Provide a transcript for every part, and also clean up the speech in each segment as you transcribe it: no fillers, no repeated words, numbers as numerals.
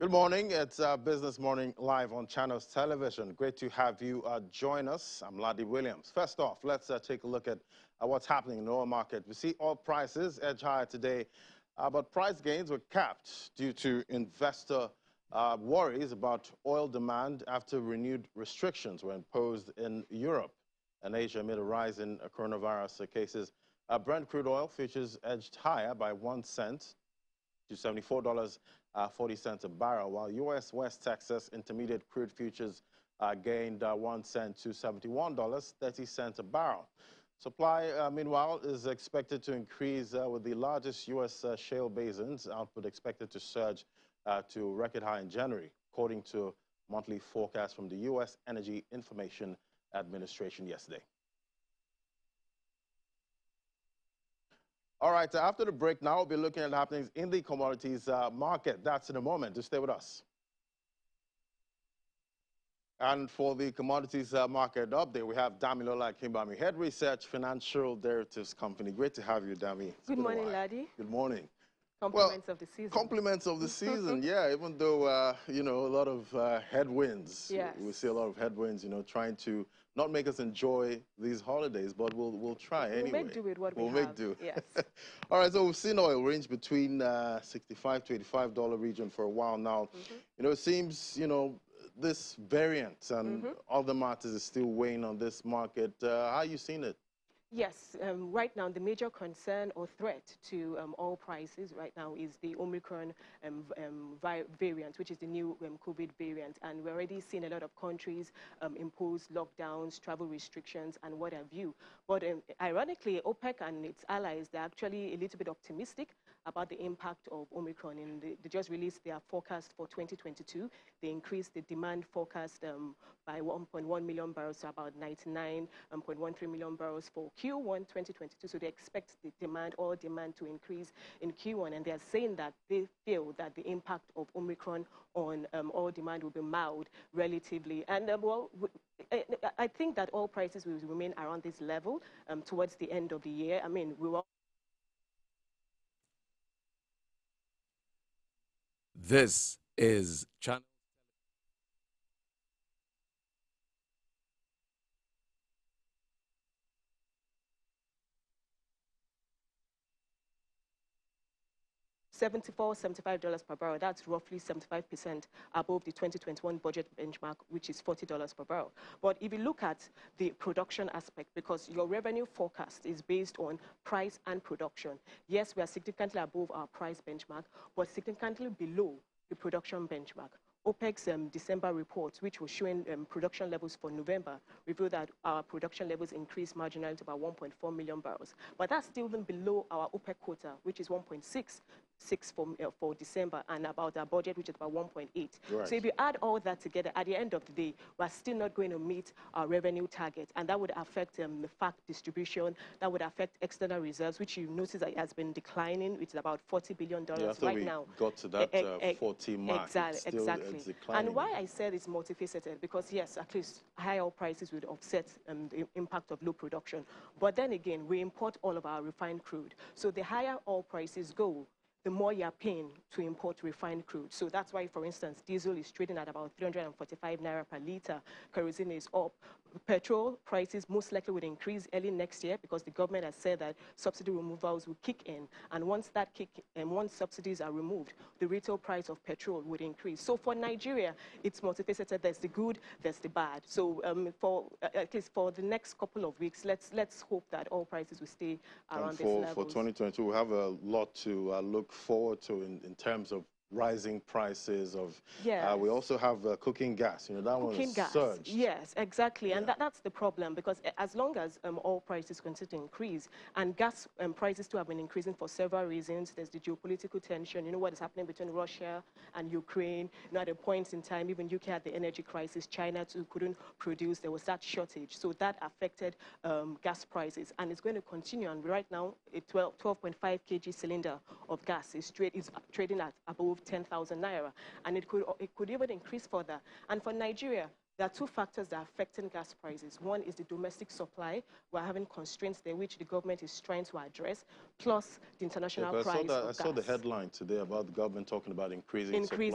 Good morning. It's Business Morning live on Channels Television. Great to have you join us. I'm Ladi Williams. First off, let's take a look at what's happening in the oil market. We see oil prices edge higher today, but price gains were capped due to investor worries about oil demand after renewed restrictions were imposed in Europe and Asia amid a rise in coronavirus cases. Brent crude oil futures edged higher by 1 cent to $74.40 a barrel, while U.S. West Texas Intermediate crude futures gained 1 cent to $71.30 a barrel. Supply, meanwhile, is expected to increase with the largest U.S. shale basins output expected to surge to record high in January, according to monthly forecast from the U.S. Energy Information Administration yesterday. All right, after the break now, we'll be looking at happenings in the commodities market. That's in a moment. Just stay with us. And for the commodities market update, we have Damilola Kimbami, Head Research Financial Derivatives Company. Great to have you, Dami. Good morning, Laddie. Good morning. Compliments of the season. Compliments of the season, yeah, even though, you know, a lot of headwinds. Yes. We see a lot of headwinds, you know, trying to not make us enjoy these holidays, but we'll try anyway. We'll make do with what we have. We'll make do. Yes. All right, so we've seen oil range between $65 to $85 region for a while now. You know, it seems, you know, this variant and other matters is still weighing on this market. How are you seeing it? Yes, right now the major concern or threat to oil prices right now is the Omicron variant, which is the new COVID variant. And we're already seeing a lot of countries impose lockdowns, travel restrictions, and what have you. But ironically, OPEC and its allies, they're actually a little bit optimistic about the impact of Omicron. And they just released their forecast for 2022. They increased the demand forecast by 1.1 million barrels to about 99.13 million barrels for Q1 2022. So they expect the demand, oil demand, to increase in Q1. And they're saying that they feel that the impact of Omicron on oil demand will be mild relatively. And well, I think that oil prices will remain around this level towards the end of the year. I mean, we will. This is Channel. 75 per barrel. That's roughly 75% above the 2021 budget benchmark, which is $40 per barrel. But if you look at the production aspect, because your revenue forecast is based on price and production, yes, we are significantly above our price benchmark, but significantly below the production benchmark. OPEC's December report, which was showing production levels for November, revealed that our production levels increased marginally to about 1.4 million barrels. But that's still even below our OPEC quota, which is 1.6 for December, and about our budget, which is about 1.8. Right. So if you add all that together, at the end of the day, we're still not going to meet our revenue target, and that would affect the fact distribution, that would affect external reserves, which you notice has been declining, which is about $40 billion right now. Got to that 40 mark. Exactly. And why I said it's multifaceted, because yes, at least high oil prices would offset the impact of low production. But then again, we import all of our refined crude. So the higher oil prices go, the more you're paying to import refined crude. So that's why, for instance, diesel is trading at about 345 naira per liter. Kerosene is up. Petrol prices most likely would increase early next year because the government has said that subsidy removals will kick in. And once subsidies are removed, the retail price of petrol would increase. So for Nigeria, it's multifaceted. There's the good, there's the bad. So at least for the next couple of weeks, let's hope that oil prices will stay around this level. For 2022, we have a lot to look forward to in terms of rising prices of. Yes. We also have cooking gas. You know, that one surged. Yes, exactly. Yeah. And that's the problem, because as long as oil prices continue to increase, and gas prices too have been increasing for several reasons. There's the geopolitical tension. You know what is happening between Russia and Ukraine. You know, at a point in time, even UK had the energy crisis. China too couldn't produce. There was that shortage. So that affected gas prices, and it's going to continue. And right now, a 12.5 kg cylinder of gas is trading at above 10,000 naira, and it could even increase further. And for Nigeria, there are two factors that are affecting gas prices. One is the domestic supply. We're having constraints there, which the government is trying to address, plus the international price of gas. I saw the headline today about the government talking about increasing supply.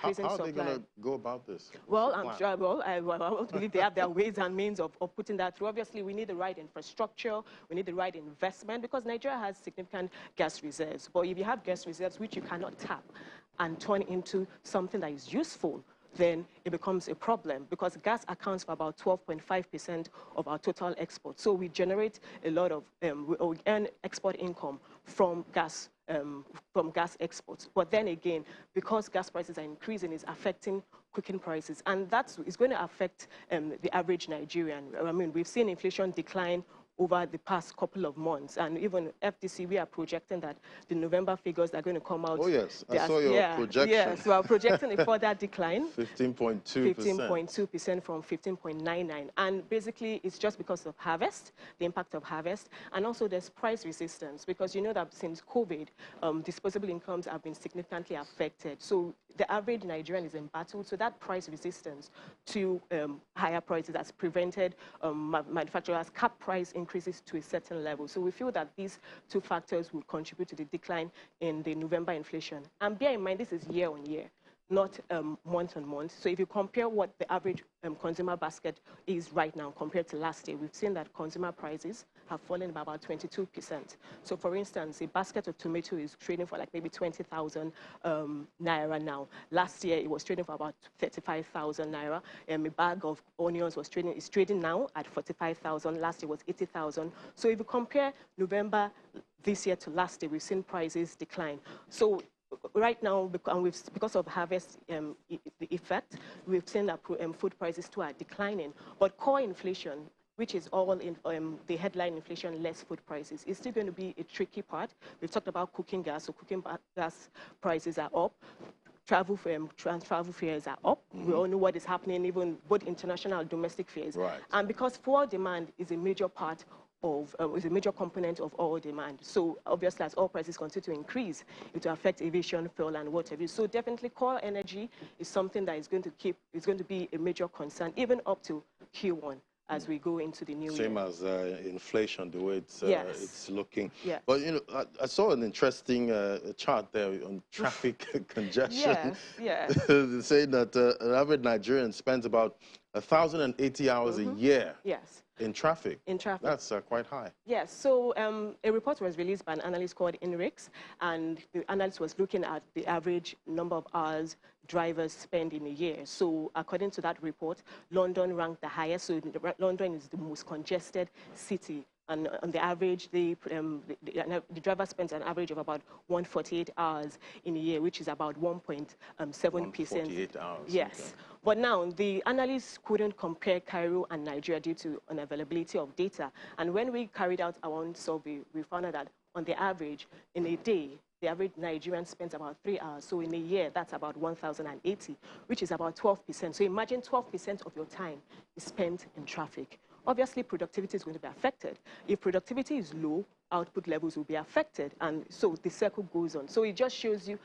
How are they going to go about this? Well, I'm sure, I believe they have their ways and means of putting that through. Obviously, we need the right infrastructure, we need the right investment, because Nigeria has significant gas reserves. But if you have gas reserves which you cannot tap and turn into something that is useful, then it becomes a problem, because gas accounts for about 12.5% of our total exports. So we generate a lot of, we earn export income from gas exports. But then again, because gas prices are increasing, it's affecting cooking prices. And that is going to affect the average Nigerian. I mean, we've seen inflation decline over the past couple of months. And even FTC, we are projecting that the November figures are going to come out. Oh, yes. I saw your projection. Yeah, so we're projecting a further decline. 15.2%. 15.2% from 15.99. And basically, it's just because of harvest, the impact of harvest. And also there's price resistance, because you know that since COVID, disposable incomes have been significantly affected. So the average Nigerian is embattled. So that price resistance to higher prices has prevented manufacturers cap price increases to a certain level. So we feel that these two factors will contribute to the decline in the November inflation. And bear in mind, this is year on year, not month on month. So if you compare what the average consumer basket is right now compared to last year, we've seen that consumer prices have fallen by about 22%. So for instance, a basket of tomato is trading for like maybe 20,000 naira now. Last year, it was trading for about 35,000 naira. A bag of onions is trading now at 45,000. Last year was 80,000. So if you compare November this year to last year, we've seen prices decline. So right now, because of harvest the effect, we've seen that food prices too are declining. But core inflation, which is all in the headline inflation less food prices, is still going to be a tricky part. We've talked about cooking gas, so cooking gas prices are up. Travel fares are up. We all know what is happening, even both international and domestic fares. Right. And because fuel demand is a major part of, is a major component of oil demand. So obviously, as oil prices continue to increase, it will affect aviation, fuel, and whatever. So definitely, core energy is something that is going to be a major concern, even up to Q1 as we go into the new year. Same as inflation, the way it's Yes. looking. Yes. But you know, I saw an interesting chart there on traffic congestion. Yes. They're saying that an average Nigerian spends about 1,080 hours a year. Yes. In traffic? In traffic. That's quite high. Yes. So a report was released by an analyst called INRIX, and the analyst was looking at the average number of hours drivers spend in a year. So according to that report, London ranked the highest. So London is the most congested city. And on the average, the driver spends an average of about 148 hours in a year, which is about 1.7%. 148 hours. Yes. Okay. But now, the analysts couldn't compare Cairo and Nigeria due to unavailability of data. And when we carried out our own survey, we found out that on the average, in a day, the average Nigerian spends about 3 hours. So in a year, that's about 1,080, which is about 12%. So imagine 12% of your time is spent in traffic. Obviously, productivity is going to be affected. If productivity is low, output levels will be affected. And so the circle goes on. So it just shows you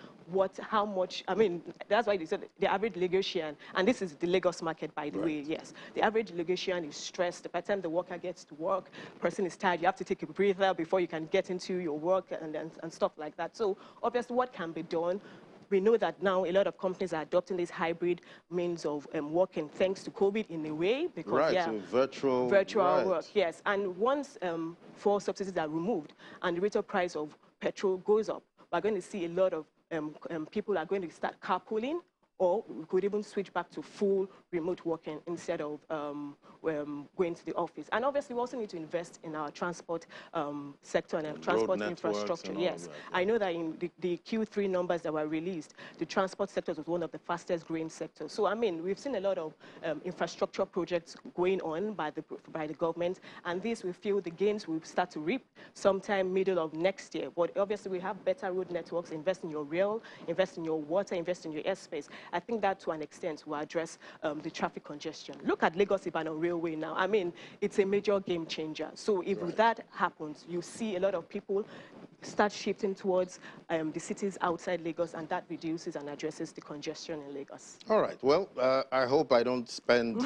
how much, I mean, that's why they said the average Lagosian, and this is the Lagos market, by the way, yes. The average Lagosian is stressed. By the time the worker gets to work, person is tired, you have to take a breather before you can get into your work and stuff like that. So obviously, what can be done? We know that now a lot of companies are adopting this hybrid means of working, thanks to COVID in a way. Because, so virtual work, yes. And once fuel subsidies are removed and the retail price of petrol goes up, we're going to see a lot of people are going to start carpooling, or we could even switch back to full remote working instead of going to the office. And obviously, we also need to invest in our transport sector and transport infrastructure. Yes, I know that in the Q3 numbers that were released, the transport sector was one of the fastest growing sectors. So, I mean, we've seen a lot of infrastructure projects going on by the government, and this, we feel the gains will start to reap sometime middle of next year. But obviously, we have better road networks, invest in your rail, invest in your water, invest in your airspace. I think that, to an extent, will address the traffic congestion. Look at Lagos-Ibadan Railway now. I mean, it's a major game changer. So if that happens, you see a lot of people start shifting towards the cities outside Lagos, and that reduces and addresses the congestion in Lagos. All right. Well, I hope I don't spend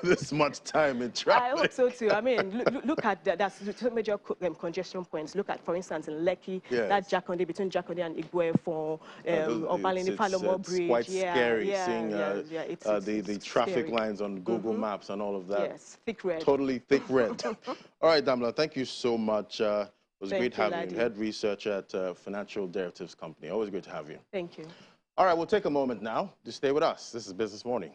this much time in I hope traffic. so too. I mean, look at that's two major congestion points. Look at, for instance, in Lekki, that Yes. Jakonde, between Jakonde and Igwe for Obalini Falomo It's Bridge. quite Yeah, scary yeah, seeing yeah, yeah. the It's traffic scary. lines on Google Maps and all of that. Yes, thick red. Totally thick red. All right, Damla, thank you so much. It was great Thank you, having you. Ladi. Head researcher at Financial Derivatives Company. Always great to have you. Thank you. All right, we'll take a moment now to stay with us. This is Business Morning.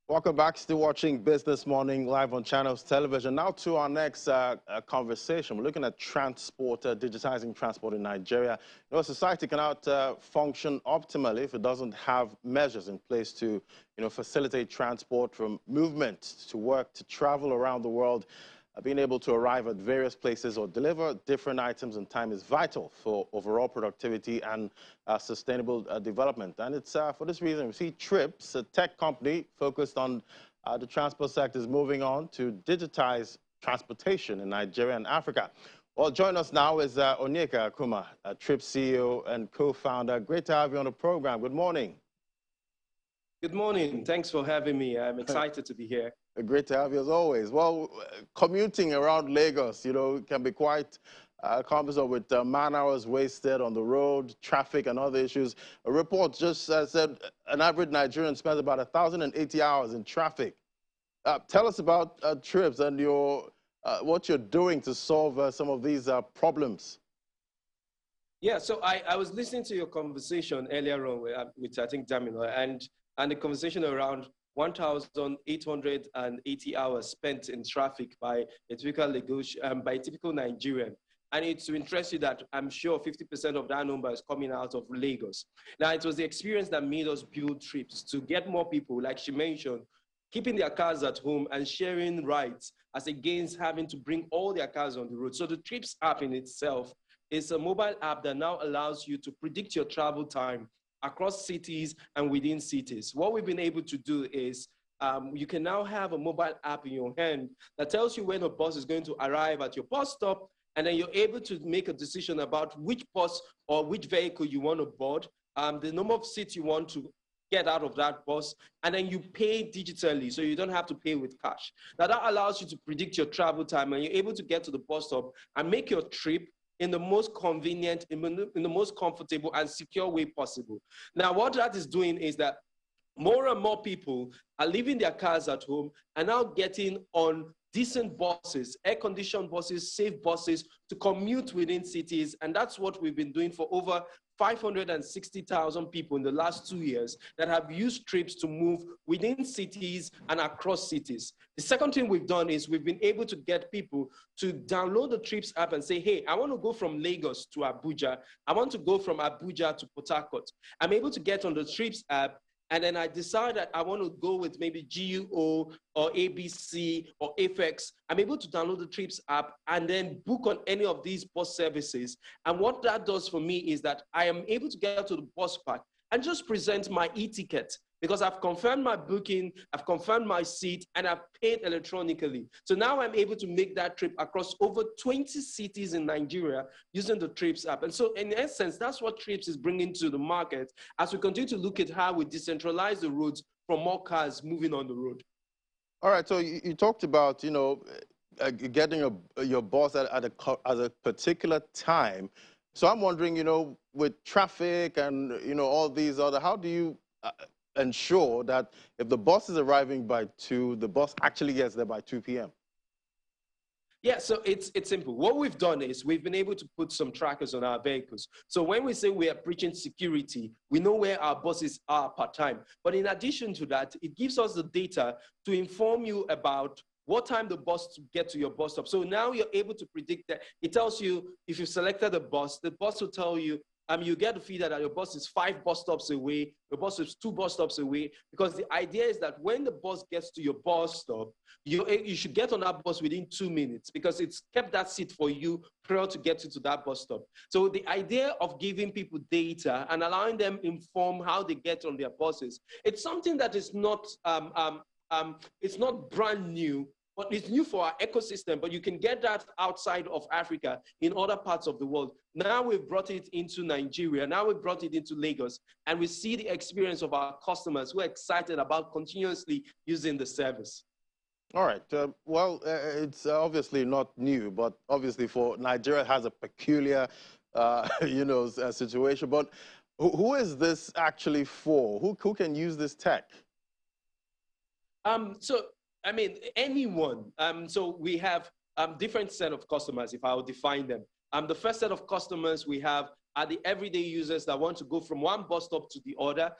Welcome back. Still watching Business Morning live on Channels Television. Now to our next conversation. We're looking at transport, digitizing transport in Nigeria. You know, society cannot function optimally if it doesn't have measures in place to, facilitate transport from movement to work to travel around the world. Being able to arrive at various places or deliver different items in time is vital for overall productivity and sustainable development. And it's for this reason we see Trips, a tech company focused on the transport sector, is moving on to digitize transportation in Nigeria and Africa. Well, join us now is Onyeka Akuma, Trips CEO and co-founder. Great to have you on the program. Good morning. Good morning. Thanks for having me. I'm excited to be here. Great to have you as always. Well, commuting around Lagos, can be quite cumbersome with man hours wasted on the road, traffic and other issues. A report just said an average Nigerian spends about 1,080 hours in traffic. Tell us about Trips and what you're doing to solve some of these problems. Yeah, so I was listening to your conversation earlier on with I think, Damino, and the conversation around 1,880 hours spent in traffic by a typical Nigerian. And it's to interest you that I'm sure 50% of that number is coming out of Lagos. Now, it was the experience that made us build Trips to get more people, like she mentioned, keeping their cars at home and sharing rides as against having to bring all their cars on the road. So the Trips app in itself is a mobile app that now allows you to predict your travel time across cities and within cities. What we've been able to do is you can now have a mobile app in your hand that tells you when a bus is going to arrive at your bus stop, and then you're able to make a decision about which bus or which vehicle you want to board, the number of seats you want to get out of that bus, and then you pay digitally, so you don't have to pay with cash. Now that allows you to predict your travel time, and you're able to get to the bus stop and make your trip in the most convenient, in the most comfortable and secure way possible. Now, what that is doing is that more and more people are leaving their cars at home and now getting on decent buses, air-conditioned buses, safe buses to commute within cities. And that's what we've been doing for over 560,000 people in the last 2 years that have used Trips to move within cities and across cities. The second thing we've done is we've been able to get people to download the Trips app and say, hey, I want to go from Lagos to Abuja. I want to go from Abuja to Port Harcourt. I'm able to get on the Trips app, and then I decide that I want to go with maybe GUO or ABC or AFEX. I'm able to download the Trips app and then book on any of these bus services. And what that does for me is that I am able to get to the bus park and just present my e-ticket, because I've confirmed my booking, I've confirmed my seat, and I've paid electronically. So now I'm able to make that trip across over 20 cities in Nigeria using the Trips app. And so in essence, that's what Trips is bringing to the market as we continue to look at how we decentralize the roads from more cars moving on the road. All right, so you talked about, getting your bus at a particular time. So I'm wondering, with traffic and, all these other, how do you ensure that if the bus is arriving by 2, the bus actually gets there by 2 p.m.? Yeah, so it's simple. What we've done is we've been able to put some trackers on our vehicles. So when we say we are preaching security, we know where our buses are per time. But in addition to that, it gives us the data to inform you about what time the bus to get to your bus stop. So now you're able to predict that. It tells you if you've selected a bus, the bus will tell you you get the feedback that your bus is 5 bus stops away, your bus is 2 bus stops away, because the idea is that when the bus gets to your bus stop, you should get on that bus within 2 minutes, because it's kept that seat for you prior to getting to that bus stop. So the idea of giving people data and allowing them inform how they get on their buses, it's something that is not it's not brand new, but it's new for our ecosystem. But you can get that outside of Africa in other parts of the world. Now we've brought it into Nigeria. Now we've brought it into Lagos, and we see the experience of our customers who are excited about continuously using the service. All right. Well, it's obviously not new, but obviously for Nigeria has a peculiar, situation. But who is this actually for? Who can use this tech? So, I mean, anyone. So we have different set of customers, if I will define them. The first set of customers we have are the everyday users that want to go from one bus stop to the other.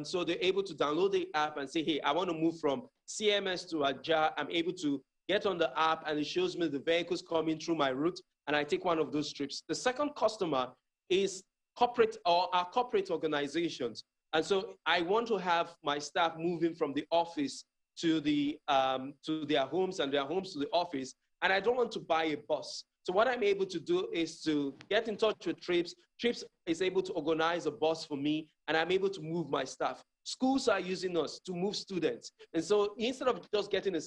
So they're able to download the app and say, hey, I want to move from CMS to Ajah. I'm able to get on the app and it shows me the vehicles coming through my route, and I take one of those trips. The second customer is corporate or our corporate organizations. And so I want to have my staff moving from the office to their homes and their homes to the office, and I don't want to buy a bus. So what I'm able to do is to get in touch with Trips. Trips is able to organize a bus for me, and I'm able to move my staff. Schools are using us to move students. And so instead of just getting a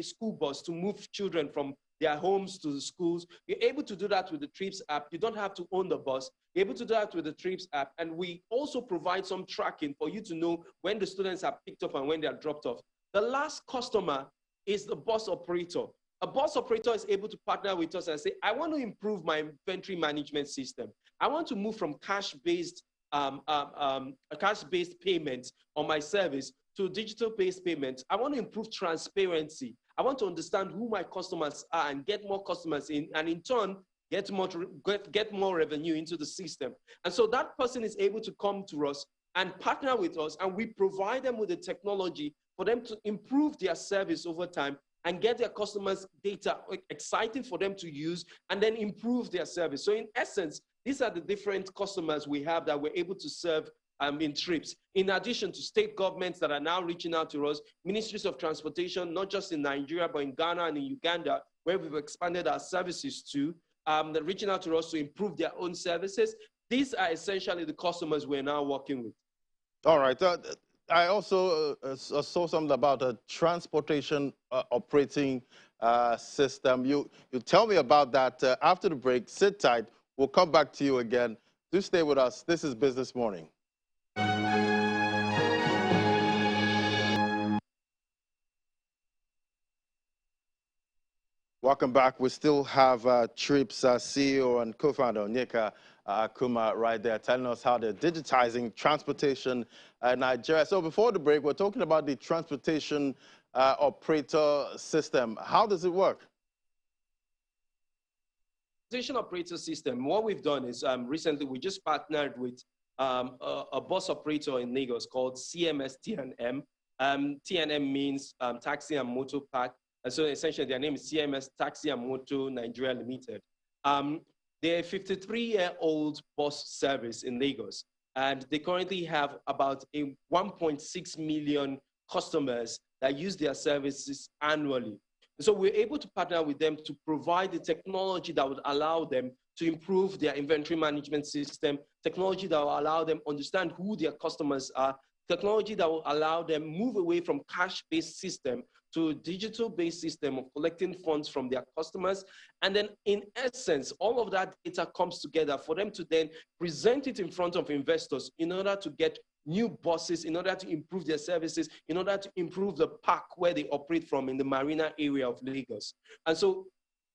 school bus to move children from their homes to the schools, you're able to do that with the Trips app. You don't have to own the bus. You're able to do that with the Trips app. And we also provide some tracking for you to know when the students are picked up and when they are dropped off. The last customer is the bus operator. A bus operator is able to partner with us and say, I want to improve my inventory management system. I want to move from cash-based payments on my service to digital-based payments. I want to improve transparency. I want to understand who my customers are and get more customers in, and in turn, get more revenue into the system. And so that person is able to come to us and partner with us, and we provide them with the technology for them to improve their service over time and get their customers' data exciting for them to use and then improve their service. So in essence, these are the different customers we have that we're able to serve in Trips. In addition to state governments that are now reaching out to us, ministries of transportation, not just in Nigeria, but in Ghana and in Uganda, where we've expanded our services to, they're reaching out to us to improve their own services. These are essentially the customers we're now working with. All right. I also saw something about a transportation operating system. You tell me about that after the break. Sit tight. We'll come back to you again. Do stay with us. This is Business Morning. Welcome back. We still have Trips CEO and co-founder Onyeka Kuma right there telling us how they're digitizing transportation in Nigeria. So before the break, we're talking about the transportation operator system. How does it work? Transportation operator system, what we've done is recently we just partnered with a bus operator in Lagos called CMS TNM. TNM means Taxi and Motor Park. And so essentially their name is CMS Taxi and Motor Nigeria Limited. They're a 53-year-old bus service in Lagos, and they currently have about 1.6 million customers that use their services annually. So we're able to partner with them to provide the technology that would allow them to improve their inventory management system, technology that will allow them understand who their customers are, technology that will allow them move away from cash-based system to a digital-based system of collecting funds from their customers. And then in essence, all of that data comes together for them to then present it in front of investors in order to get new buses, in order to improve their services, in order to improve the park where they operate from in the marina area of Lagos. And so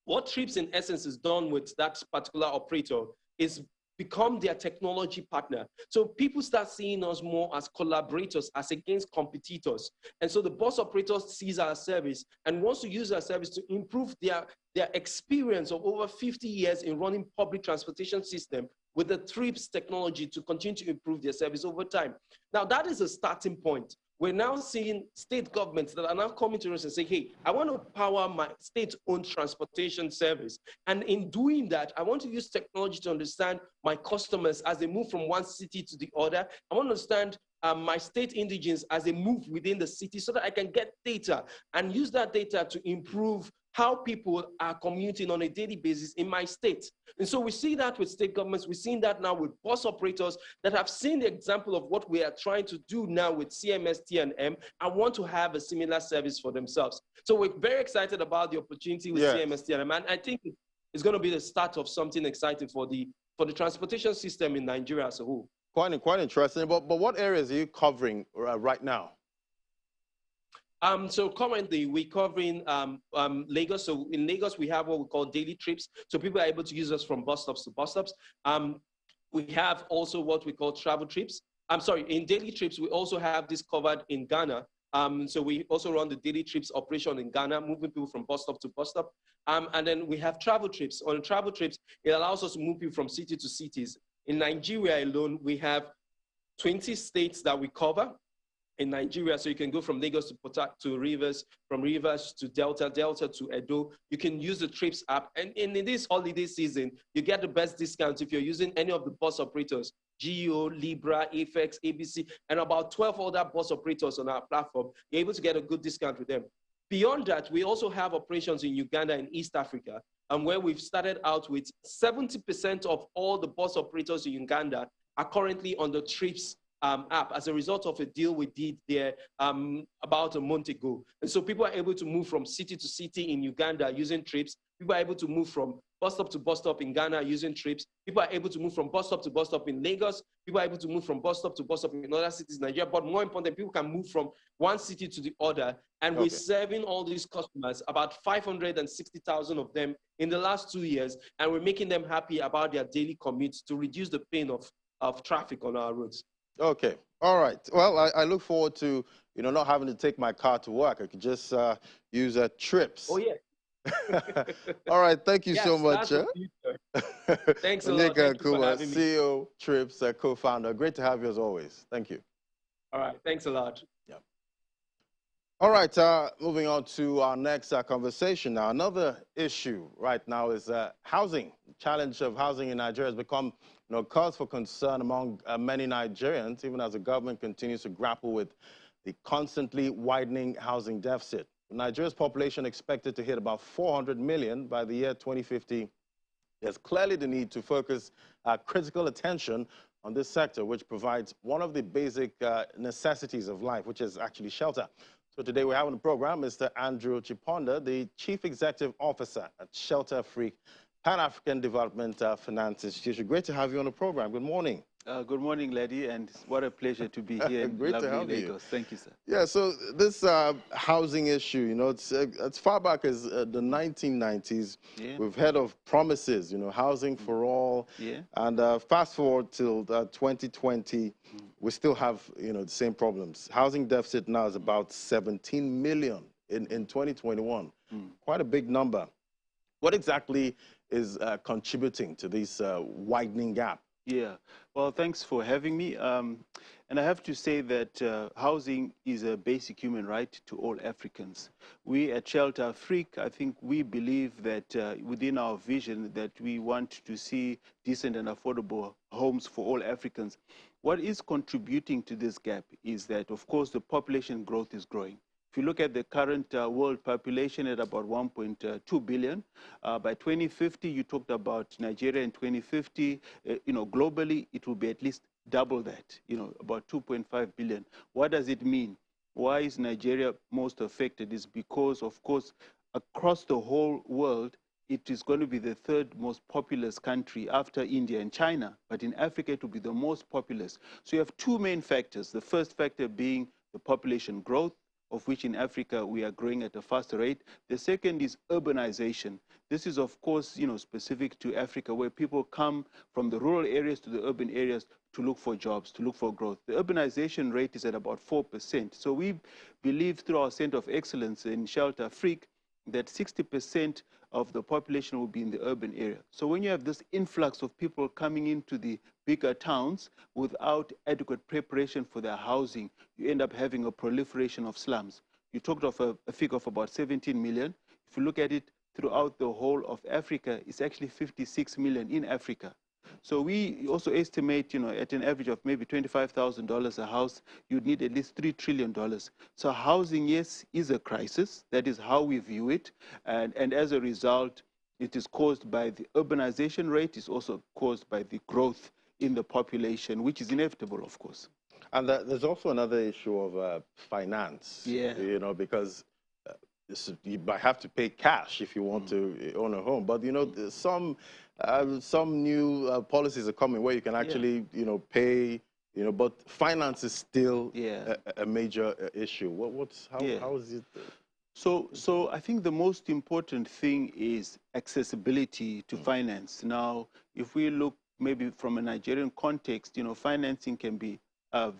what Trips in essence is done with that particular operator is become their technology partner. So people start seeing us more as collaborators as against competitors. And so the bus operator sees our service and wants to use our service to improve their their experience of over 50 years in running public transportation system with the TRIPS technology to continue to improve their service over time. Now, that is a starting point. We're now seeing state governments that are now coming to us and say, hey, I want to power my state-owned transportation service. And in doing that, I want to use technology to understand my customers as they move from one city to the other. I want to understand my state indigenes as they move within the city so that I can get data and use that data to improve how people are commuting on a daily basis in my state. And so we see that with state governments. We're seeing that now with bus operators that have seen the example of what we are trying to do now with CMS, TNM, and want to have a similar service for themselves. So we're very excited about the opportunity with CMS, TNM, and I think it's going to be the start of something exciting for the transportation system in Nigeria as a whole. Quite interesting. But what areas are you covering right now? So currently we're covering Lagos. So in Lagos, we have what we call daily trips. So people are able to use us from bus stops to bus stops. We have also what we call travel trips. I'm sorry, in daily trips, we also have this covered in Ghana. So we also run the daily trips operation in Ghana, moving people from bus stop to bus stop. And then we have travel trips. On travel trips, it allows us to move people from city to cities. In Nigeria alone, we have 20 states that we cover in Nigeria. So you can go from Lagos to Rivers, from Rivers to Delta, Delta to Edo. You can use the Trips app. And in this holiday season, you get the best discounts if you're using any of the bus operators, GEO, Libra, Afex, ABC, and about 12 other bus operators on our platform. You're able to get a good discount with them. Beyond that, we also have operations in Uganda and East Africa, where we've started out with 70% of all the bus operators in Uganda are currently on the Trips app as a result of a deal we did there about a month ago. And so people are able to move from city to city in Uganda using Trips. People are able to move from bus stop to bus stop in Ghana using Trips. People are able to move from bus stop to bus stop in Lagos. People are able to move from bus stop to bus stop in other cities in Nigeria. But more important, people can move from one city to the other. And we're serving all these customers, about 560,000 of them in the last 2 years. And we're making them happy about their daily commutes to reduce the pain of traffic on our roads. Okay. All right. Well, I look forward to, not having to take my car to work. I could just use Trips. Oh, yeah. All right. Thank you so much. Thanks a lot. Thank you for having me. CEO, Trips, co-founder. Great to have you as always. Thank you. All right. Thanks a lot. Yeah. All right. Moving on to our next conversation now. Another issue right now is housing. The challenge of housing in Nigeria has become cause for concern among many Nigerians, even as the government continues to grapple with the constantly widening housing deficit. Nigeria's population expected to hit about 400 million by the year 2050. There's clearly the need to focus critical attention on this sector, which provides one of the basic necessities of life, which is actually shelter. So today we have on the program Mr. Andrew Chiponda, the Chief Executive Officer at Shelter Afrique Pan-African Development Finance Institution. Great to have you on the program. Good morning. Good morning, lady, and what a pleasure to be here in lovely Lagos. Thank you, sir. Yeah, so this housing issue, it's as far back as the 1990s. Yeah. We've heard of promises, housing for all. Yeah. And fast forward till 2020, we still have, the same problems. Housing deficit now is about 17 million in 2021. Quite a big number. What exactly is contributing to this widening gap? Yeah, well, thanks for having me. And I have to say that housing is a basic human right to all Africans. We at Shelter Afrique, I think we believe that within our vision that we want to see decent and affordable homes for all Africans. What is contributing to this gap is that, of course, the population growth is growing. If you look at the current world population at about 1.2 billion, by 2050, you talked about Nigeria in 2050, globally, it will be at least double that, about 2.5 billion. What does it mean? Why is Nigeria most affected? Is because, of course, across the whole world, it is going to be the third most populous country after India and China. But in Africa, it will be the most populous. So you have two main factors. The first factor being the population growth, of which in Africa we are growing at a faster rate. The second is urbanization. This is, of course, specific to Africa, where people come from the rural areas to the urban areas to look for jobs, to look for growth. The urbanization rate is at about 4%. So we believe through our Center of Excellence in Shelter Afrique that 60% of the population will be in the urban area. So when you have this influx of people coming into the bigger towns without adequate preparation for their housing, you end up having a proliferation of slums. You talked of a figure of about 17 million. If you look at it throughout the whole of Africa, it's actually 56 million in Africa. So we also estimate, at an average of maybe $25,000 a house, you'd need at least $3 trillion. So housing, yes, is a crisis. That is how we view it. And as a result, it is caused by the urbanization rate. It's also caused by the growth in the population, which is inevitable, of course. And there's also another issue of finance, because you might have to pay cash if you want to own a home. But, some new policies are coming where you can actually, pay, but finance is still a major issue. How is it? So I think the most important thing is accessibility to finance. Now, if we look maybe from a Nigerian context, financing can be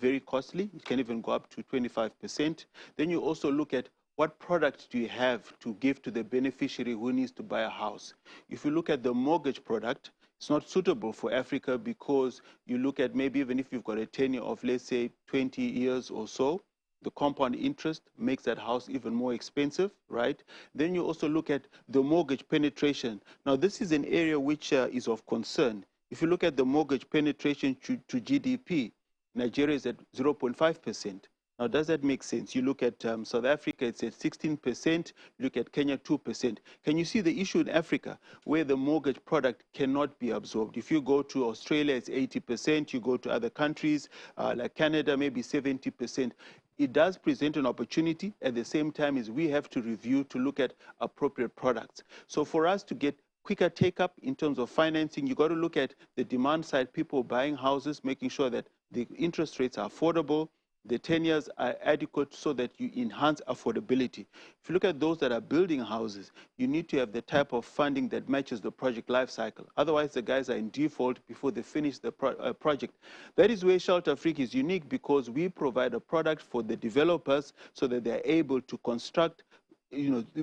very costly. It can even go up to 25%. Then you also look at what product do you have to give to the beneficiary who needs to buy a house. If you look at the mortgage product, it's not suitable for Africa because you look at maybe even if you've got a tenure of, let's say, 20 years or so, the compound interest makes that house even more expensive, right? Then you also look at the mortgage penetration. Now, this is an area which is of concern. If you look at the mortgage penetration to GDP, Nigeria is at 0.5%. Now, does that make sense? You look at South Africa, it's at 16%. You look at Kenya, 2%. Can you see the issue in Africa where the mortgage product cannot be absorbed? If you go to Australia, it's 80%. You go to other countries like Canada, maybe 70%. It does present an opportunity. At the same time, is we have to review to look at appropriate products. So for us to get quicker take-up in terms of financing, you got to look at the demand side, people buying houses, making sure that the interest rates are affordable, the tenures are adequate so that you enhance affordability. If you look at those that are building houses, you need to have the type of funding that matches the project life cycle. Otherwise, the guys are in default before they finish the project. That is where Shelter Africa is unique because we provide a product for the developers so that they're able to construct,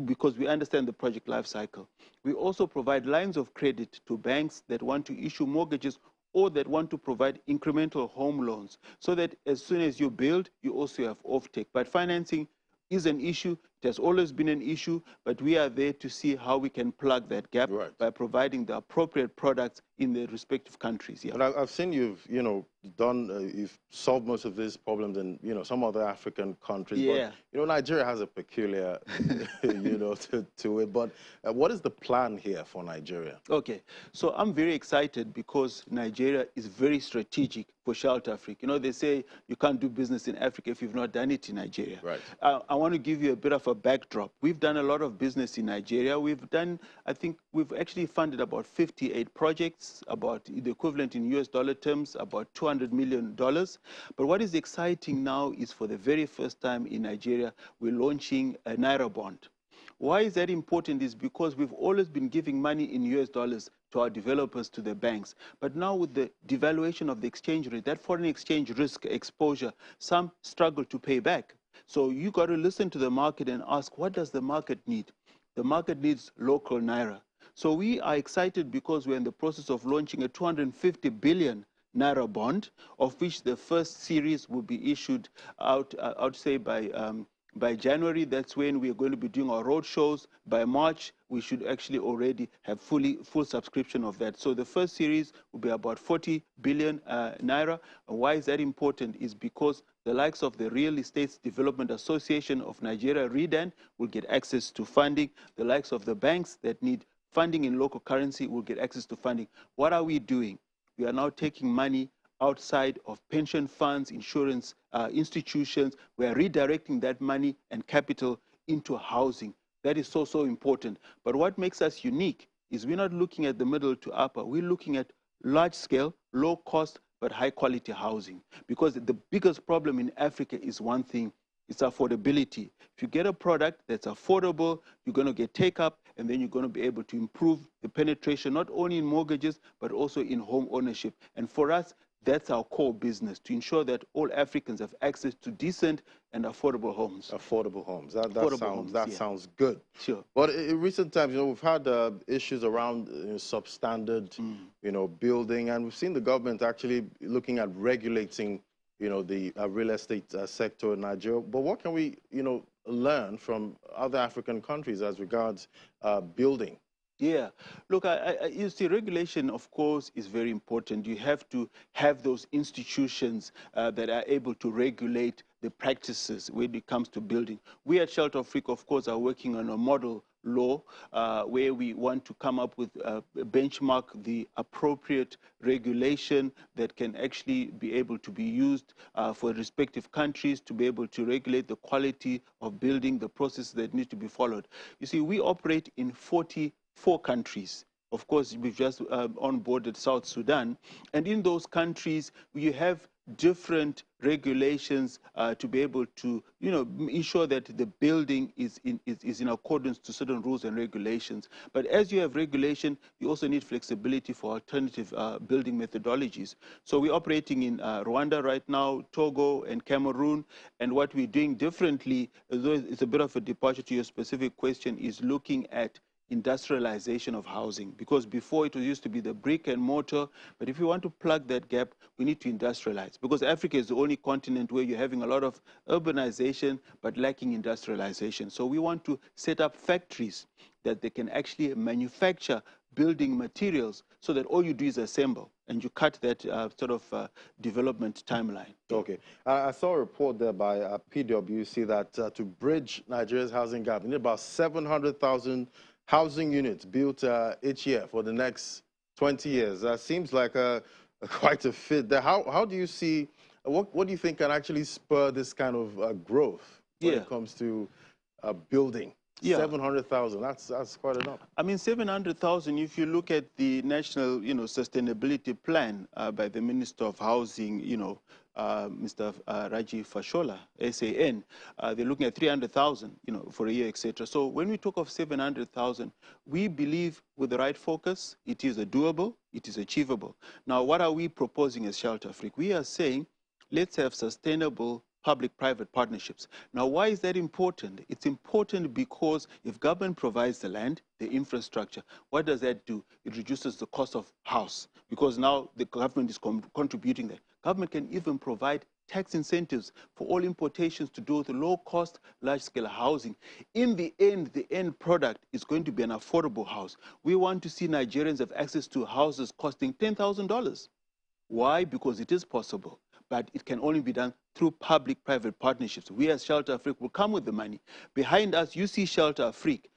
because we understand the project life cycle. We also provide lines of credit to banks that want to issue mortgages or that want to provide incremental home loans so that as soon as you build, you also have offtake. But financing is an issue. It has always been an issue, but we are there to see how we can plug that gap by providing the appropriate products in the respective countries. Yeah. But I've seen you've, you've solved most of these problems in, some other African countries. Yeah. But, Nigeria has a peculiar, to it. But what is the plan here for Nigeria? Okay. So I'm very excited because Nigeria is very strategic for Shelter Africa. They say you can't do business in Africa if you've not done it in Nigeria. Right. I want to give you a bit of a backdrop. We've done a lot of business in Nigeria. I think we've actually funded about 58 projects, about the equivalent in US dollar terms, about $200 million. But what is exciting now is for the very first time in Nigeria, we're launching a Naira bond. Why is that important is because we've always been giving money in US dollars to our developers, to the banks. But now with the devaluation of the exchange rate, that foreign exchange risk exposure, some struggle to pay back. So you got to listen to the market and ask, what does the market need? The market needs local Naira. So we are excited because we're in the process of launching a 250 billion Naira bond, of which the first series will be issued out, I'd say by January. That's when we're going to be doing our road shows. By March, we should actually already have full subscription of that. So the first series will be about 40 billion Naira. And why is that important? Is because the likes of the Real Estate Development Association of Nigeria, REDAN, will get access to funding. The likes of the banks that need funding in local currency will get access to funding. What are we doing? We are now taking money outside of pension funds, insurance institutions. We are redirecting that money and capital into housing. That is so important. But what makes us unique is we're not looking at the middle to upper. We're looking at large scale, low cost, but high quality housing. Because the biggest problem in Africa is one thing, it's affordability. If you get a product that's affordable, you're going to get take up, and then you're going to be able to improve the penetration, not only in mortgages, but also in home ownership. And for us, That's our core business, to ensure that all Africans have access to decent and affordable homes. Affordable homes. That Yeah. sounds good. Sure. But in recent times, we've had issues around substandard, building, and we've seen the government actually looking at regulating, the real estate sector in Nigeria. But what can we, learn from other African countries as regards building? Yeah, look, you see, regulation, of course, is very important. You have to have those institutions that are able to regulate the practices when it comes to building. We at Shelter Africa, of course, are working on a model law where we want to come up with benchmark the appropriate regulation that can actually be able to be used for respective countries to be able to regulate the quality of building, the processes that need to be followed. You see, we operate in 44 countries. Of course, we've just onboarded South Sudan. And in those countries, you have different regulations to be able to, ensure that the building is in accordance to certain rules and regulations. But as you have regulation, you also need flexibility for alternative building methodologies. So we're operating in Rwanda right now, Togo, and Cameroon. And what we're doing differently, although it's a bit of a departure to your specific question, is looking at industrialization of housing, because before it used to be the brick and mortar, but if you want to plug that gap, we need to industrialize, because Africa is the only continent where you're having a lot of urbanization but lacking industrialization. So we want to set up factories that they can actually manufacture building materials so that all you do is assemble and you cut that development timeline. Okay. I saw a report there by PwC that to bridge Nigeria's housing gap, we need about 700,000 housing units built each year for the next 20 years. That seems like quite a fit there. How do you see, what do you think can actually spur this kind of growth when it comes to building? Yeah. 700,000, that's quite enough. I mean, 700,000, if you look at the National, Sustainability Plan by the Minister of Housing, Mr. Raji Fashola, SAN, they're looking at 300,000, for a year, etc. So when we talk of 700,000, we believe with the right focus, it is doable, it is achievable. Now, what are we proposing as Shelter Africa? We are saying, let's have sustainable public-private partnerships. Now, why is that important? It's important because if government provides the land, the infrastructure, what does that do? It reduces the cost of house, because now the government is contributing that. Government can even provide tax incentives for all importations to do with low-cost, large-scale housing. In the end product is going to be an affordable house. We want to see Nigerians have access to houses costing $10,000. Why? Because it is possible, but it can only be done through public-private partnerships. We as Shelter Africa will come with the money. Behind us, you see Shelter Africa.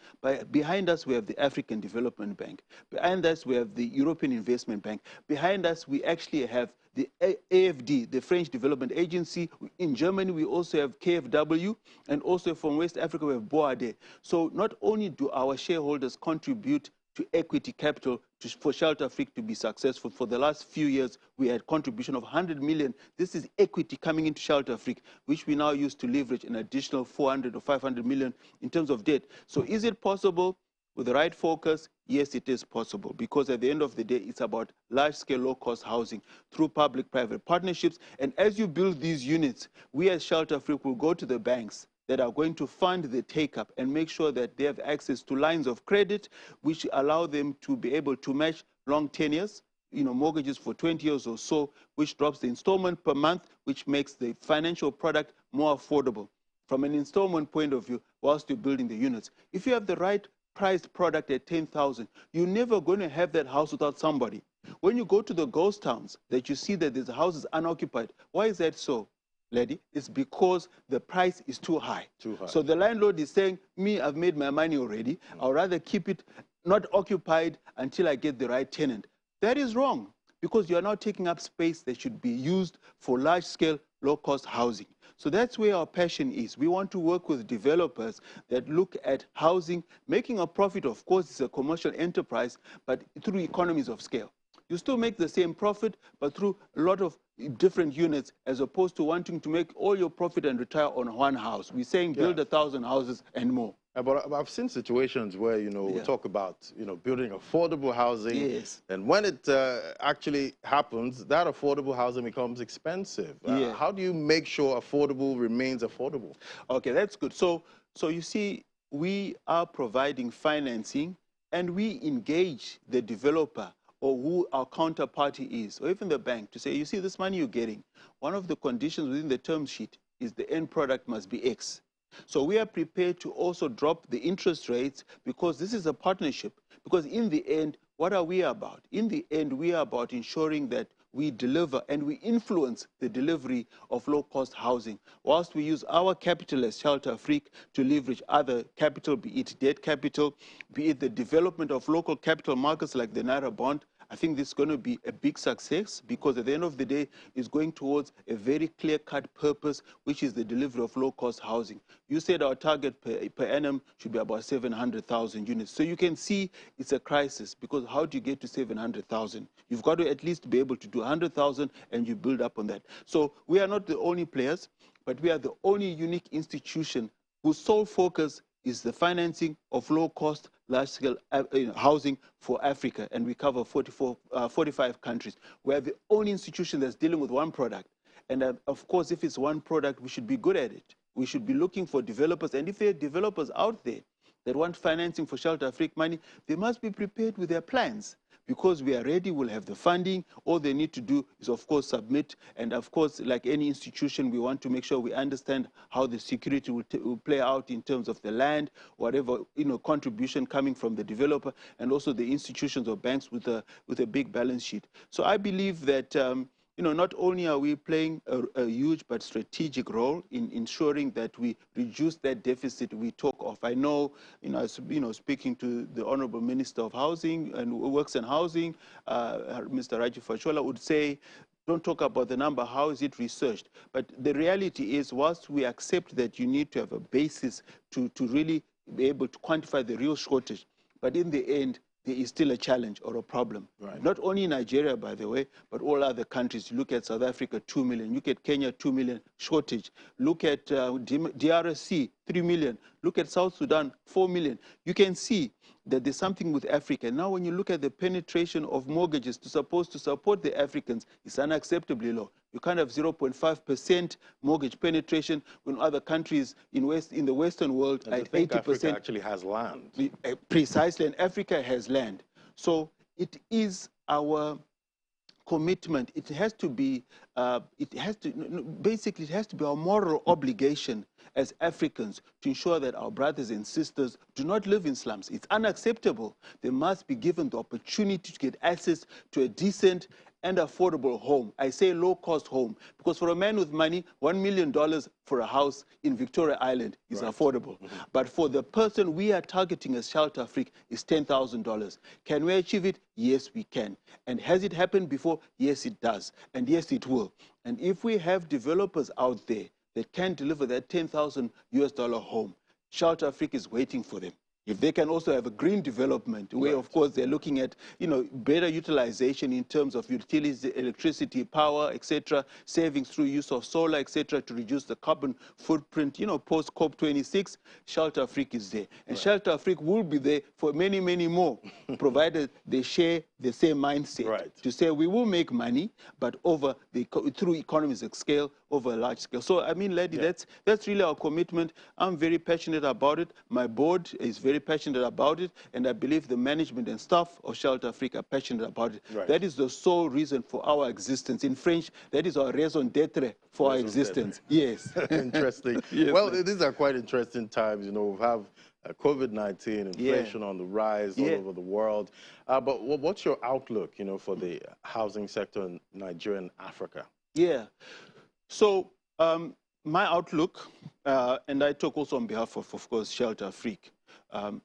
Behind us, we have the African Development Bank. Behind us, we have the European Investment Bank. Behind us, we actually have the AFD, the French Development Agency. In Germany, we also have KfW, and also from West Africa, we have BOAD. So not only do our shareholders contribute to equity capital for Shelter Africa to be successful. For the last few years, we had contribution of 100 million. This is equity coming into Shelter Africa, which we now use to leverage an additional 400 or 500 million in terms of debt. So is it possible? With the right focus, yes, it is possible, because at the end of the day, it's about large-scale, low-cost housing through public-private partnerships. And as you build these units, we as Shelter Africa will go to the banks that are going to fund the take-up and make sure that they have access to lines of credit, which allow them to be able to match long tenures, mortgages for 20 years or so, which drops the installment per month, which makes the financial product more affordable from an installment point of view whilst you're building the units. If you have the right priced product at 10,000, you're never going to have that house without somebody. When you go to the ghost towns, that you see that there's houses unoccupied. Why is that so, lady? It's because the price is too high. Too high. So the landlord is saying, me, I've made my money already. I'd rather keep it not occupied until I get the right tenant. That is wrong, because you're now taking up space that should be used for large-scale, low-cost housing. So that's where our passion is. We want to work with developers that look at housing, making a profit. Of course, it's a commercial enterprise, but through economies of scale. You still make the same profit, but through a lot of different units, as opposed to wanting to make all your profit and retire on one house. We're saying build 1,000 houses and more. But I've seen situations where, we talk about, building affordable housing. Yes. And when it actually happens, that affordable housing becomes expensive. Yeah. How do you make sure affordable remains affordable? Okay, that's good. So you see, we are providing financing and we engage the developer or who our counterparty is, or even the bank, to say, you see, this money you're getting, one of the conditions within the term sheet is the end product must be X. So we are prepared to also drop the interest rates because this is a partnership. Because in the end, what are we about? In the end, we are about ensuring that we deliver and we influence the delivery of low-cost housing, whilst we use our capital as Shelter Afrique to leverage other capital, be it debt capital, be it the development of local capital markets like the Naira bond. I think this is going to be a big success because at the end of the day, it's going towards a very clear-cut purpose, which is the delivery of low-cost housing. You said our target per annum should be about 700,000 units. So you can see it's a crisis because how do you get to 700,000? You've got to at least be able to do 100,000 and you build up on that. So we are not the only players, but we are the only unique institution whose sole focus is the financing of low-cost, large-scale housing for Africa, and we cover 45 countries. We are the only institution that's dealing with one product. And of course, if it's one product, we should be good at it. We should be looking for developers. And if there are developers out there that want financing for Shelter Afrique money, they must be prepared with their plans. Because we are ready, we'll have the funding. All they need to do is, of course, submit. And of course, like any institution, we want to make sure we understand how the security will play out in terms of the land, whatever contribution coming from the developer, and also the institutions or banks with a big balance sheet. So I believe that not only are we playing a huge but strategic role in ensuring that we reduce that deficit we talk of. I know, speaking to the Honorable Minister of Housing and Works and Housing, Mr. Raji Fashola would say, don't talk about the number, how is it researched? But the reality is, whilst we accept that you need to have a basis to really be able to quantify the real shortage, but in the end, there is still a challenge or a problem. Right. Not only Nigeria, by the way, but all other countries. You look at South Africa, 2 million. Look at Kenya, 2 million shortage. Look at DRC, 3 million. Look at South Sudan, 4 million. You can see that there's something with Africa. Now, when you look at the penetration of mortgages supposed to support the Africans, it's unacceptably low. You can't have 0.5% mortgage penetration when other countries in the Western world are at 80%. Africa actually has land. Precisely, and Africa has land. So it is our commitment. It has to be, basically, it has to be our moral obligation as Africans to ensure that our brothers and sisters do not live in slums. It's unacceptable. They must be given the opportunity to get access to a decent and affordable home. I say low-cost home because for a man with money, $1 million for a house in Victoria Island is affordable. But for the person we are targeting as Shelter Afrique is $10,000. Can we achieve it? Yes, we can. And has it happened before? Yes, it does. And yes, it will. And if we have developers out there that can deliver that $10,000 home, Shelter Afrique is waiting for them. If they can also have a green development, where, of course, they're looking at, better utilization in terms of utilities, electricity, power, etc., savings through use of solar, etc., to reduce the carbon footprint, post COP26, Shelter Afrique is there. And Shelter Afrique will be there for many, many more, provided they share the same mindset to say we will make money, but through economies of scale, over a large scale. So, I mean, lady, that's really our commitment. I'm very passionate about it. My board is very passionate about it, and I believe the management and staff of Shelter Afrique are passionate about it. That is the sole reason for our existence. In French, that is our raison d'etre for our existence. Yes. Interesting. Yes, well, these are quite interesting times. We have COVID-19, inflation on the rise all over the world. But what's your outlook, for the housing sector in Nigeria and Africa? Yeah. So my outlook, and I talk also on behalf of course, Shelter Afrique,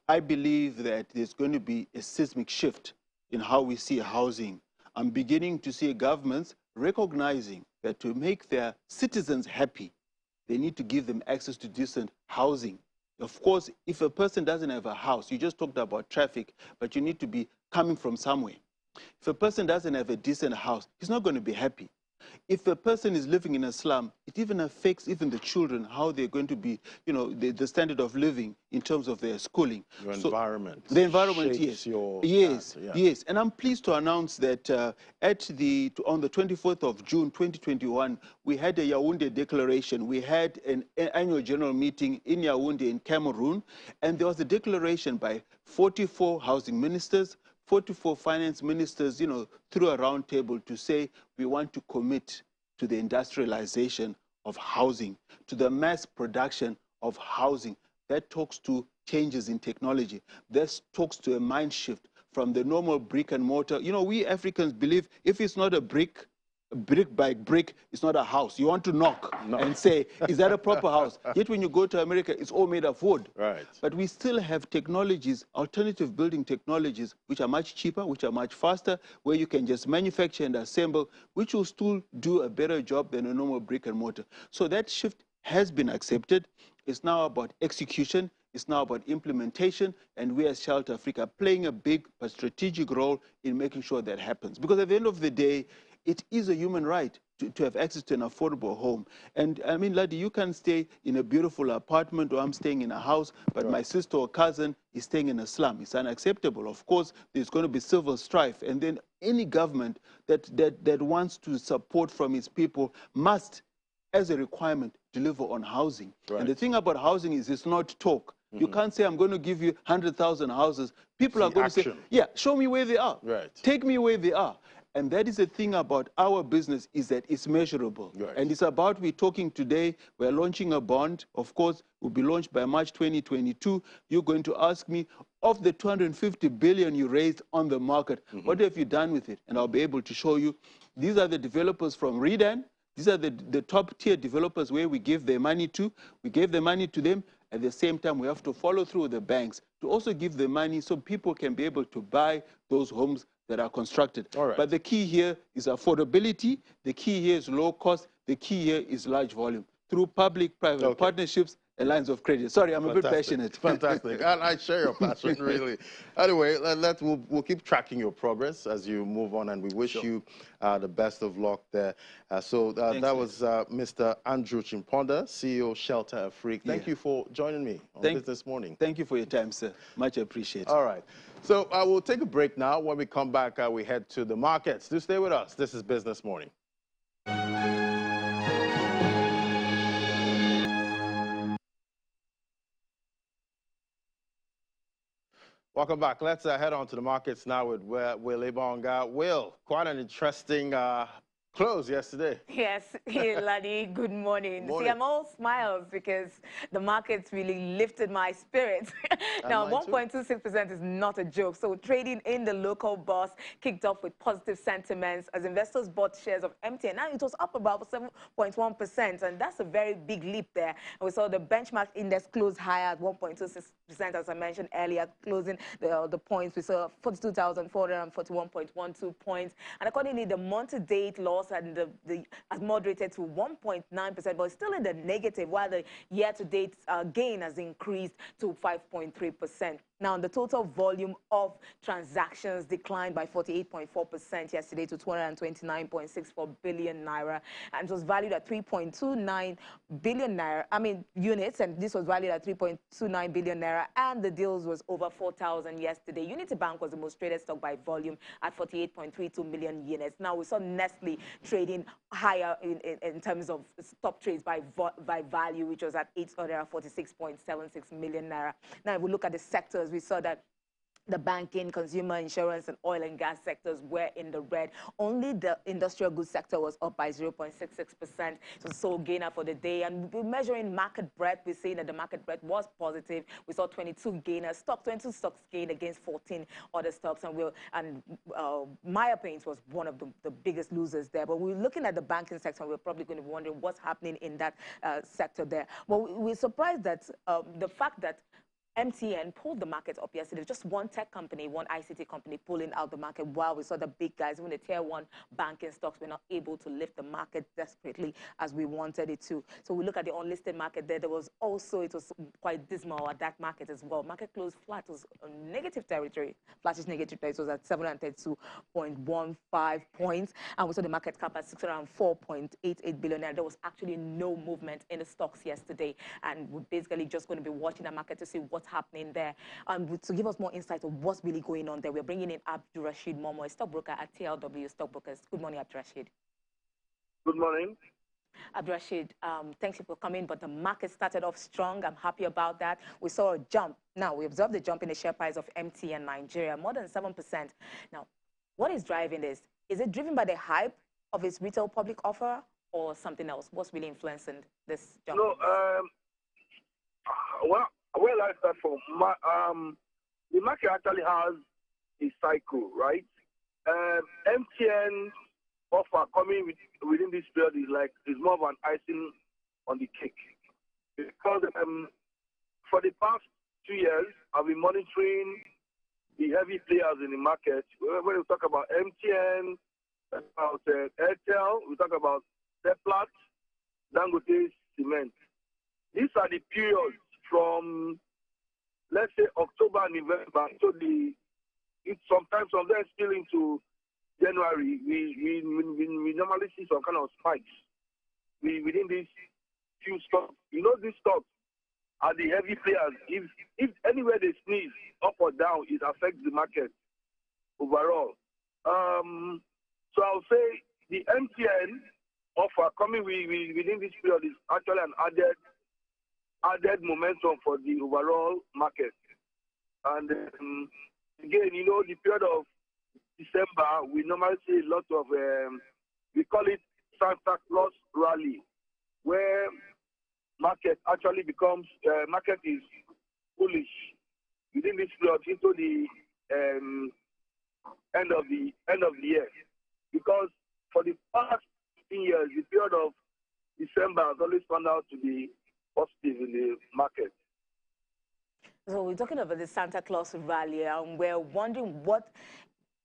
I believe that there's going to be a seismic shift in how we see housing. I'm beginning to see governments recognizing that to make their citizens happy, they need to give them access to decent housing. Of course, if a person doesn't have a house, you just talked about traffic, but you need to be coming from somewhere. If a person doesn't have a decent house, he's not going to be happy. If a person is living in a slum, it even affects even the children, how they're going to be, the standard of living in terms of their schooling. Your So environment. the environment, shapes yes. your Yes, character, yes. And I'm pleased to announce that on the 24th of June, 2021, we had a Yaoundé declaration. We had an annual general meeting in Yaoundé in Cameroon, and there was a declaration by 44 housing ministers, 44 finance ministers, through a round table to say we want to commit to the industrialization of housing, to the mass production of housing. That talks to changes in technology. That talks to a mind shift from the normal brick and mortar. We Africans believe if it's not a brick by brick, it's not a house. You want to knock and say, is that a proper house? Yet when you go to America, it's all made of wood. Right. But we still have technologies, alternative building technologies, which are much cheaper, which are much faster, where you can just manufacture and assemble, which will still do a better job than a normal brick and mortar. So that shift has been accepted. It's now about execution. It's now about implementation, and we as Shelter Africa are playing a big but strategic role in making sure that happens. Because at the end of the day, it is a human right to have access to an affordable home. And I mean, Ladi, you can stay in a beautiful apartment, or I'm staying in a house, but my sister or cousin is staying in a slum. It's unacceptable. Of course, there's going to be civil strife. And then any government that wants to support from its people must, as a requirement, deliver on housing. Right. And the thing about housing is it's not talk. You can't say, I'm going to give you 100,000 houses. People are going to say, yeah, show me where they are. Right. Take me where they are. And that is the thing about our business, is that it's measurable. Right. And it's about, we're talking today, we're launching a bond. Of course, will be launched by March 2022. You're going to ask me, of the 250 billion you raised on the market, what have you done with it? And I'll be able to show you. These are the developers from Redan. These are the top tier developers where we give their money to. We gave the money to them. At the same time, we have to follow through with the banks to also give the money so people can be able to buy those homes that are constructed. All right. But the key here is affordability. The key here is low cost. The key here is large volume through public-private partnerships and lines of credit. Sorry, I'm a bit passionate. Fantastic. And I share your passion, really. Anyway, we'll keep tracking your progress as you move on, and we wish you the best of luck there. Thanks, that was Mr. Andrew Chimponda, CEO Shelter Africa. Thank you for joining me on Business Morning. Thank you for your time, sir. Much appreciated. All right. So we'll take a break now. When we come back, we head to the markets. Do stay with us. This is Business Morning. Welcome back. Let's head on to the markets now with Will Ibonga. Will, quite an interesting close yesterday. Yes, Ladi, good morning. See, I'm all smiles because the markets really lifted my spirits. Now, 1.26% is not a joke. So trading in the local bourse kicked off with positive sentiments as investors bought shares of MTN. Now, it was up about 7.1%, and that's a very big leap there. And we saw the benchmark index close higher at 1.26%, as I mentioned earlier, closing the points. We saw 42,441.12 points. And accordingly, the month-to-date loss and has moderated to 1.9%, but still in the negative, while the year-to-date gain has increased to 5.3%. Now, the total volume of transactions declined by 48.4% yesterday to 229.64 billion naira, and it was valued at 3.29 billion naira. Units, and this was valued at 3.29 billion naira, and the deals was over 4,000 yesterday. Unity Bank was the most traded stock by volume at 48.32 million units. Now, we saw Nestle trading higher in terms of top trades by value, which was at 846.76 million naira. Now, if we look at the sectors, we saw that the banking, consumer insurance, and oil and gas sectors were in the red. Only the industrial goods sector was up by 0.66%. So sole gainer for the day. And we're measuring market breadth. We're seeing that the market breadth was positive. We saw 22 gainers, 22 stocks gained against 14 other stocks. And Maya Paints was one of the biggest losers there. But we're looking at the banking sector. We're probably going to be wondering what's happening in that sector there. Well, we're surprised that the fact that MTN pulled the market up yesterday. Just one tech company, one ICT company pulling out the market while we saw the big guys, even the tier one banking stocks, were not able to lift the market desperately as we wanted it to. So we look at the unlisted market there. There was also, it was quite dismal at that market as well. Market closed flat. It was a negative territory. Flattish negative territory. It was at 732.15 points. And we saw the market cap at 604.88 billion. And there was actually no movement in the stocks yesterday. And we're basically just going to be watching the market to see what's happening there. To give us more insight of what's really going on there, we're bringing in Abdurrashid Momo, a stockbroker at TLW Stockbrokers. Good morning, Abdurrashid. Good morning. Abdurrashid, thank you for coming, but the market started off strong. I'm happy about that. We saw a jump. Now, we observed the jump in the share price of MTN Nigeria, more than 7%. Now, what is driving this? Is it driven by the hype of its retail public offer or something else? What's really influencing this jump? No, well, I start from the market actually has a cycle, right? MTN offer coming within this period is more of an icing on the cake, because for the past 2 years I've been monitoring the heavy players in the market. When we talk about MTN, about Airtel, we talk about Seplat, Dangote Cement. These are the periods from, let's say, October, November, so sometimes from there still into January, we normally see some kind of spikes within these few stocks. You know, these stocks are the heavy players. If anywhere they sneeze, up or down, it affects the market overall. So I'll say the MTN offer coming within this period is actually an added momentum for the overall market. And again, you know, the period of December, we normally see a lot of, we call it Santa Claus rally, where market actually becomes, market is bullish within this period into the end of the year. Because for the past 15 years, the period of December has always turned out to be positive in the market. So we're talking about the Santa Claus rally, and we're wondering what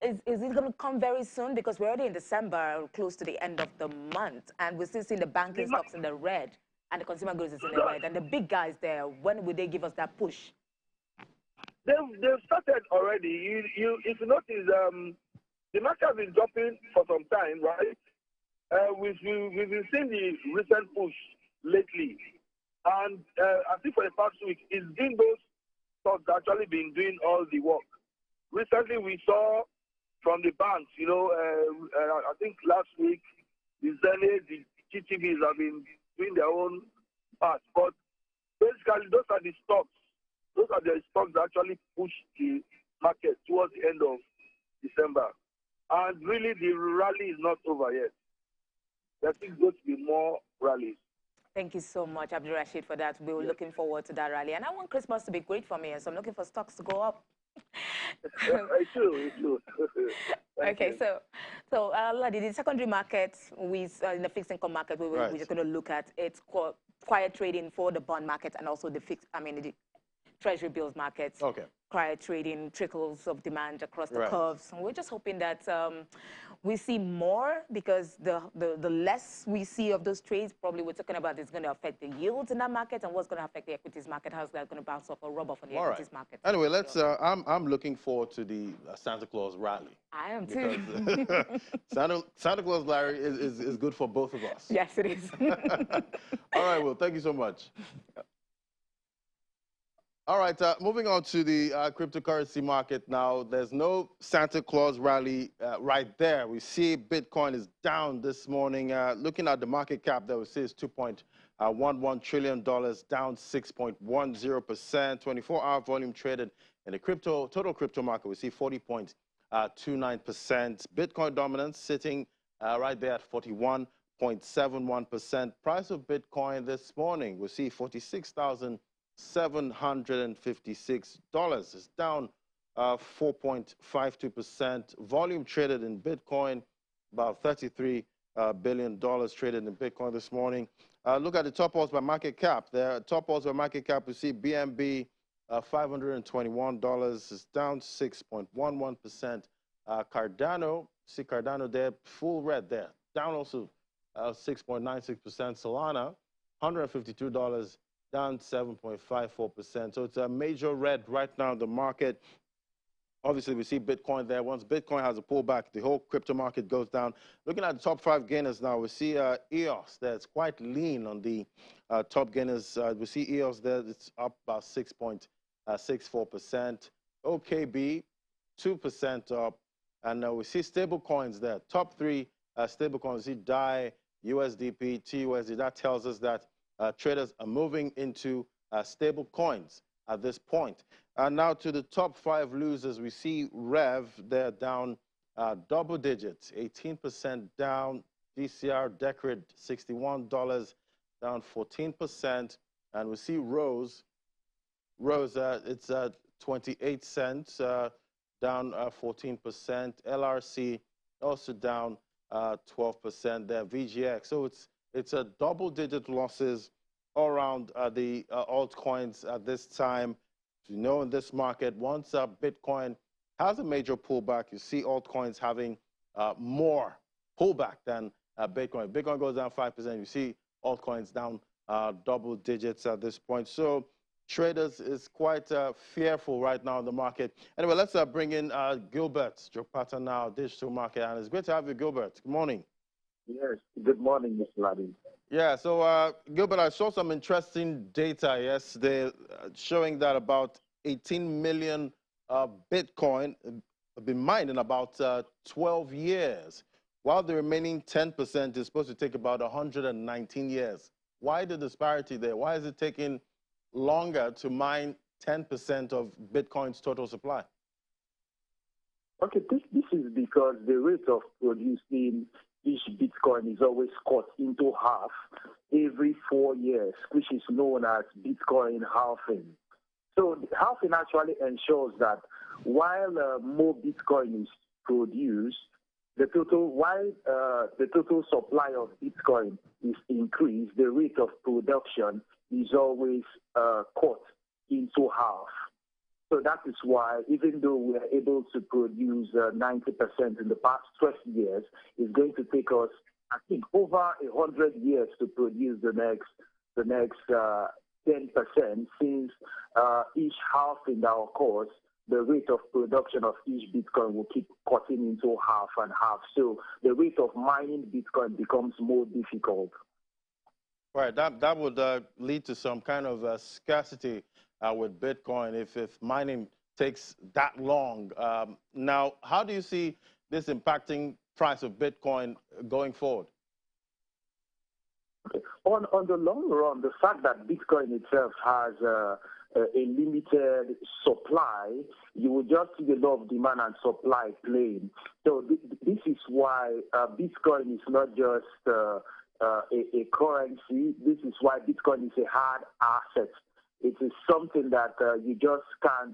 is it going to come very soon? Because we're already in December, close to the end of the month, and we're still seeing the banking stocks in the red, and the consumer goods is in the red, and the big guys there. When will they give us that push? They've started already. If you notice, the market has been dropping for some time, right? We've been seeing the recent push lately, and I think for the past week, it's been those stocks that actually been doing all the work. Recently, we saw from the banks, you know, I think last week, the Zenith, the GTBs have been doing their own part. But basically, those are the stocks. Those are the stocks that actually push the market towards the end of December. And really, the rally is not over yet. There seems going to be more rallies. Thank you so much, Abdurrashid, for that. We were looking forward to that rally. And I want Christmas to be great for me, so I'm looking for stocks to go up. I do. Okay, so the secondary market, in the fixed income market, we're just going to look at it's quiet trading for the bond market and also the the treasury bills markets. Okay. Quiet trading, trickles of demand across the curves. And we're just hoping that we see more, because the less we see of those trades, probably we're talking about is going to affect the yields in that market, and what's going to affect the equities market, how's that going to bounce off or rub off on the equities market. Anyway, let's. I'm looking forward to the Santa Claus rally. I am too. Santa Claus rally is good for both of us. Yes, it is. All right, well, thank you so much. All right, moving on to the cryptocurrency market now. There's no Santa Claus rally right there. We see Bitcoin is down this morning. Looking at the market cap, that we see is $2.11 trillion, down 6.10%. 24-hour volume traded in the total crypto market, we see 40.29%. Bitcoin dominance sitting right there at 41.71%. Price of Bitcoin this morning, we see $46,756. It's down 4.52%. Volume traded in Bitcoin, about $33 billion traded in Bitcoin this morning. Look at the top odds by market cap. There, top odds by market cap, we see BNB $521 is down 6.11%. Cardano, see Cardano there, full red there, down also 6.96%. Solana, $152, down 7.54%. So it's a major red right now in the market. Obviously, we see Bitcoin there. Once Bitcoin has a pullback, the whole crypto market goes down. Looking at the top 5 gainers now, we see EOS that's quite lean on the top gainers. We see EOS there, it's up about 6.64%. OKB, 2% up. And we see stable coins there. Top 3 stable coins, we see DAI, USDP, TUSD. That tells us that traders are moving into stable coins at this point. And now to the top 5 losers, we see Rev, they're down double digits, 18% down. DCR, Decred, $61, down 14%. And we see Rose, it's 28 cents, down 14%. LRC also down 12% there. VGX, so it's a double-digit losses all around the altcoins at this time. You know, in this market, once Bitcoin has a major pullback, you see altcoins having more pullback than Bitcoin. Bitcoin goes down 5%. You see altcoins down double digits at this point. So traders is quite fearful right now in the market. Anyway, let's bring in Gilbert Jopata now, digital market analyst. Great to have you, Gilbert. Good morning. Yes, good morning, Mr. Laddie. Yeah, so Gilbert, I saw some interesting data yesterday showing that about 18 million Bitcoin have been mined in about 12 years, while the remaining 10% is supposed to take about 119 years. Why the disparity there? Why is it taking longer to mine 10% of Bitcoin's total supply? Okay, this is because the rate of producing each Bitcoin is always cut into half every 4 years, which is known as Bitcoin halving. So halving actually ensures that while more Bitcoin is produced, the total supply of Bitcoin is increased, the rate of production is always cut into half. So that is why, even though we are able to produce 90% in the past 12 years, it's going to take us, I think, over 100 years to produce the next 10%, since each half in our course, the rate of production of each Bitcoin will keep cutting into half and half. So the rate of mining Bitcoin becomes more difficult. Right, that would lead to some kind of scarcity with Bitcoin if mining takes that long. Now, how do you see this impacting price of Bitcoin going forward? Okay. On the long run, the fact that Bitcoin itself has a limited supply, you will just see the law of demand and supply playing. So this is why Bitcoin is not just a currency. This is why Bitcoin is a hard asset. It is something that you just can't,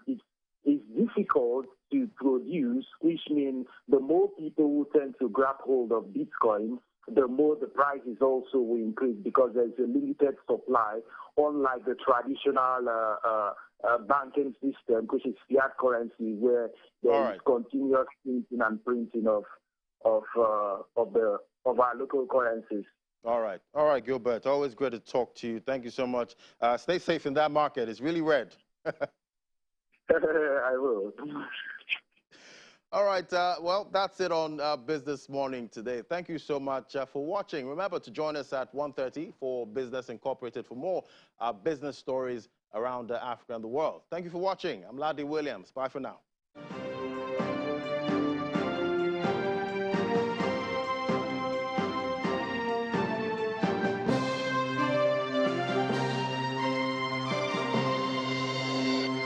it's difficult to produce, which means the more people who tend to grab hold of Bitcoin, the more the prices also will increase, because there's a limited supply, unlike the traditional banking system, which is fiat currency, where there is continuous printing and printing of our local currencies. All right, Gilbert. Always great to talk to you. Thank you so much. Stay safe in that market. It's really red. I will. All right. Well, that's it on Business Morning today. Thank you so much for watching. Remember to join us at 1:30 for Business Incorporated for more business stories around Africa and the world. Thank you for watching. I'm Ladi Williams. Bye for now.